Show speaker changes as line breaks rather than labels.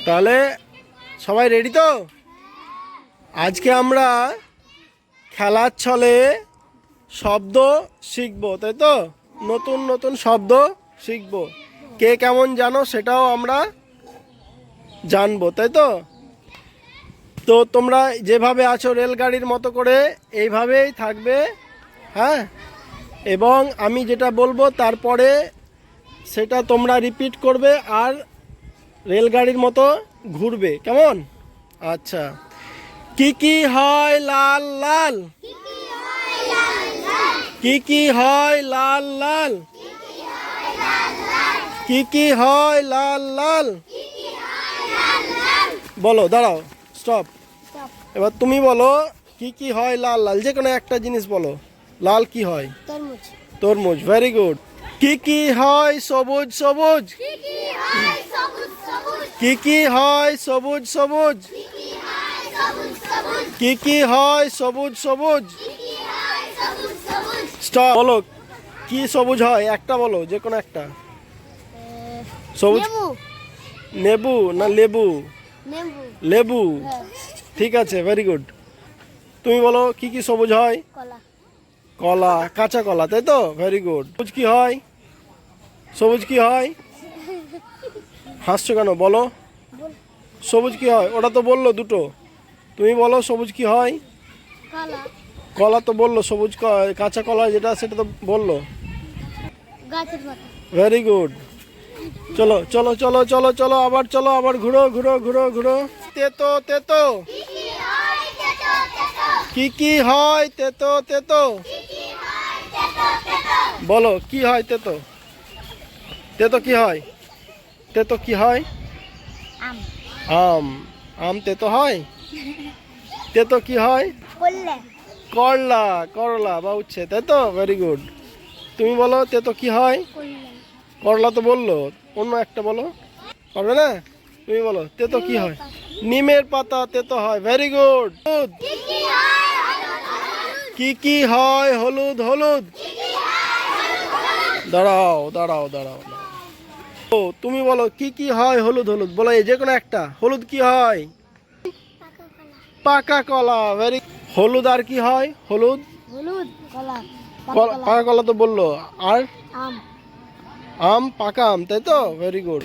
তাহলে সবাই রেডি তো? আজকে আমরা খেলার ছলে শব্দ শিখবো, তাই তো? নতুন নতুন শব্দ শিখবো। কে কেমন জানো সেটাও আমরা জানবো, তাই তো? তো তোমরা যেভাবে আছো রেলগাড়ির মতো করে এইভাবেই থাকবে, হ্যাঁ? এবং আমি যেটা বলবো তারপরে সেটা তোমরা রিপিট করবে আর রেলগাড়ির মতো ঘুরবে, কেমন? আচ্ছা। কি কি হয় লাল লাল? কি কি হয় লাল লাল? কি কি হয় লাল লাল? বলো, দাঁড়াও, স্টপ। এবার তুমি বলো কি কি হয় লাল লাল, যে কোনো একটা জিনিস বলো। লাল কি হয়?
তরমুজ।
তরমুজ, ভেরি গুড। কি কি হয় সবুজ সবুজ? কি কি হয় সবুজ সবুজ? কি কি হয় সবুজ সবুজ? স্টপ। বলো কি সবুজ হয়, একটা বলো, যে কোনো একটা। সবুজ। নেবু না লেবু? লেবু, ঠিক আছে, ভেরি গুড। তুমি বলো কি কি সবুজ হয়?
কলা।
কলা, কাঁচা কলা, তাই তো? Very good. সবুজ কি হয়? সবুজ কি হয়? হাসছো কেন, বলো। সবুজ কি হয়? ওটা তো বললো দুটো। তুমি বলো সবুজ কি হয়?
কলা।
কলা তো বললো, সবুজ কাঁচা কলা যেটা সেটা তো বললো।
গাছের পাতা।
Very good. চলো চলো চলো চলো চলো, আবার চলো, আবার ঘুরো ঘুরো ঘুরো ঘুরো। তেতো তেতো। কি কি হয় তেতো তেতো? বলো কি হয় তেতো? তেতো কি হয়? তেতো কি হয়?
আম।
আম। আম তেতো হয়? তেতো কি হয়?
করলা।
করলা, করলা বা উচ্ছে, তাই তো? Very good. তুমি বলো তেতো কি হয়? করলা তো বললো, অন্য একটা বলো। পারবে না? তুমি বলো তেতো কি হয়? নিমের পাতা তেতো হয়, ভেরি গুড। কি কি হয় হলুদ হলুদ? দাঁড়াও দাঁড়াও দাঁড়াও। ও তুমি বলো কি কি হয় হলুদ হলুদ, বলো এই যে কোনো একটা। হলুদ কি হয়? পাকা কলা, ভেরি। হলুদ আর কি হয়? হলুদ,
হলুদ, কলা।
পাকা কলা তো বললো। আর
আম।
আম, পাকা আম, তাই তো? Very good.